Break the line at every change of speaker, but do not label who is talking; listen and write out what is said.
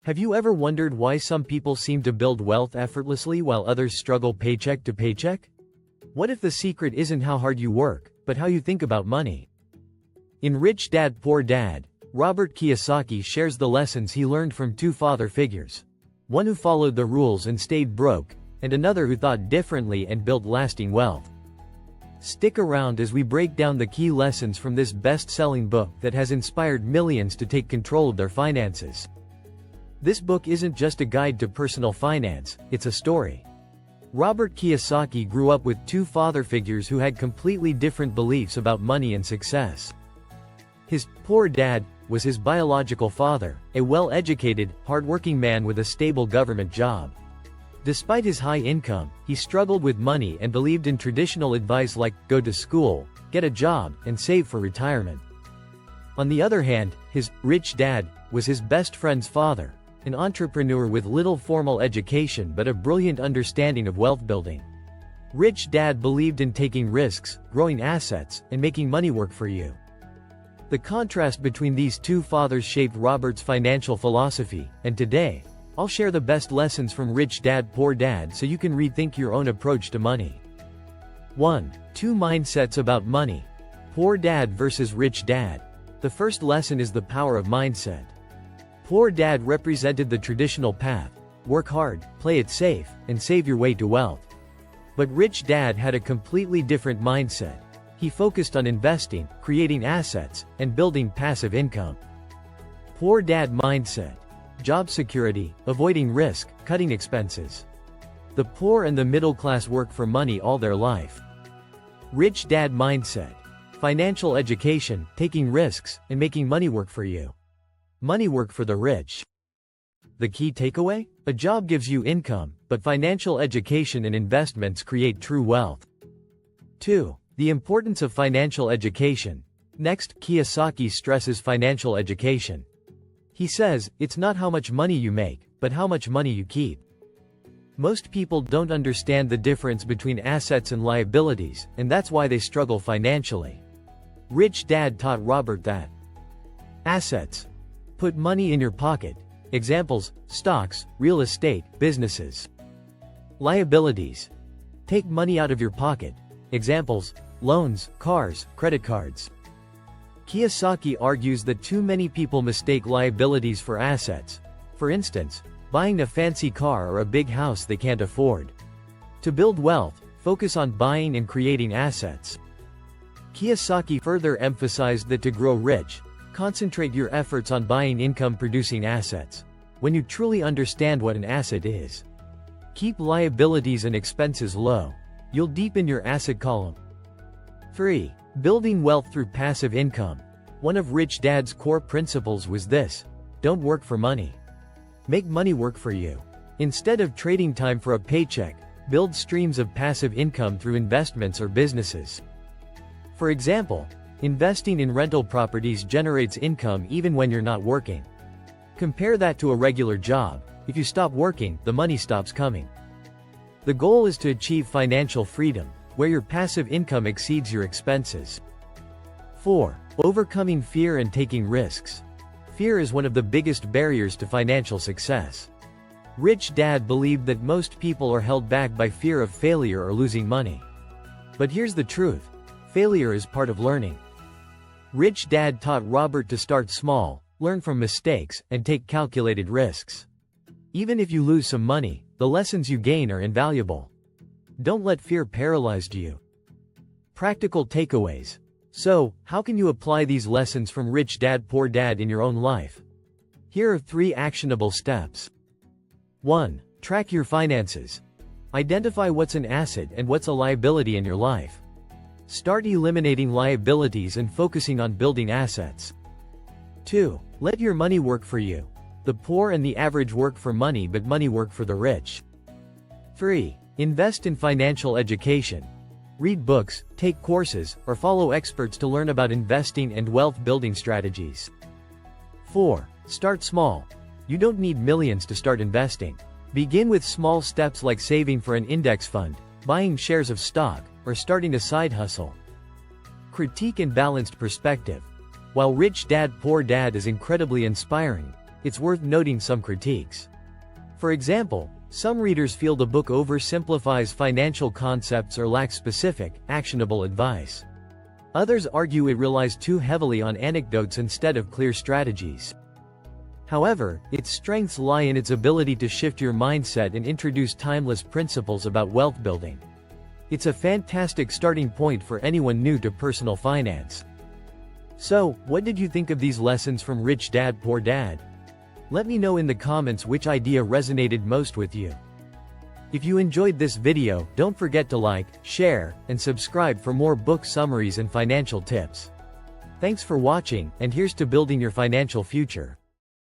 Have you ever wondered why some people seem to build wealth effortlessly while others struggle paycheck to paycheck? What if the secret isn't how hard you work, but how you think about money? In Rich Dad Poor Dad, Robert Kiyosaki shares the lessons he learned from two father figures. One who followed the rules and stayed broke, and another who thought differently and built lasting wealth. Stick around as we break down the key lessons from this best-selling book that has inspired millions to take control of their finances. This book isn't just a guide to personal finance, it's a story. Robert Kiyosaki grew up with two father figures who had completely different beliefs about money and success. His poor dad was his biological father, a well-educated, hard-working man with a stable government job. Despite his high income, he struggled with money and believed in traditional advice like, go to school, get a job, and save for retirement. On the other hand, his rich dad was his best friend's father, an entrepreneur with little formal education but a brilliant understanding of wealth building. Rich Dad believed in taking risks, growing assets, and making money work for you. The contrast between these two fathers shaped Robert's financial philosophy, and today, I'll share the best lessons from Rich Dad Poor Dad so you can rethink your own approach to money. 1. Two mindsets about money. Poor Dad versus Rich Dad. The first lesson is the power of mindset. Poor Dad represented the traditional path: work hard, play it safe, and save your way to wealth. But Rich Dad had a completely different mindset. He focused on investing, creating assets, and building passive income. Poor Dad mindset: job security, avoiding risk, cutting expenses. The poor and the middle class work for money all their life. Rich Dad mindset: financial education, taking risks, and making money work for you. Money work for the rich. The key takeaway? A job gives you income, but financial education and investments create true wealth. 2. The importance of financial education. Next, Kiyosaki stresses financial education. He says, it's not how much money you make, but how much money you keep. Most people don't understand the difference between assets and liabilities, and that's why they struggle financially. Rich Dad taught Robert that. Assets: put money in your pocket. Examples: stocks, real estate, businesses. Liabilities: take money out of your pocket. Examples: loans, cars, credit cards. Kiyosaki argues that too many people mistake liabilities for assets. For instance, buying a fancy car or a big house they can't afford. To build wealth, focus on buying and creating assets. Kiyosaki further emphasized that to grow rich, concentrate your efforts on buying income-producing assets. When you truly understand what an asset is, keep liabilities and expenses low. You'll deepen your asset column. 3. Building wealth through passive income. One of Rich Dad's core principles was this: don't work for money. Make money work for you. Instead of trading time for a paycheck, build streams of passive income through investments or businesses. For example, investing in rental properties generates income even when you're not working. Compare that to a regular job. If you stop working, the money stops coming. The goal is to achieve financial freedom, where your passive income exceeds your expenses. 4. Overcoming fear and taking risks. Fear is one of the biggest barriers to financial success. Rich Dad believed that most people are held back by fear of failure or losing money. But here's the truth: failure is part of learning. Rich Dad taught Robert to start small, learn from mistakes, and take calculated risks. Even if you lose some money, the lessons you gain are invaluable. Don't let fear paralyze you. Practical takeaways. So, how can you apply these lessons from Rich Dad Poor Dad in your own life? Here are 3 actionable steps. 1. Track your finances. Identify what's an asset and what's a liability in your life. Start eliminating liabilities and focusing on building assets. 2. Let your money work for you. The poor and the average work for money, but money work for the rich. 3. Invest in financial education. Read books, take courses, or follow experts to learn about investing and wealth-building strategies. 4. Start small. You don't need millions to start investing. Begin with small steps like saving for an index fund, buying shares of stock, or starting a side hustle. Critique and balanced perspective. While Rich Dad Poor Dad is incredibly inspiring, it's worth noting some critiques. For example, some readers feel the book oversimplifies financial concepts or lacks specific, actionable advice. Others argue it relies too heavily on anecdotes instead of clear strategies. However, its strengths lie in its ability to shift your mindset and introduce timeless principles about wealth building. It's a fantastic starting point for anyone new to personal finance. So, what did you think of these lessons from Rich Dad Poor Dad? Let me know in the comments which idea resonated most with you. If you enjoyed this video, don't forget to like, share, and subscribe for more book summaries and financial tips. Thanks for watching, and here's to building your financial future.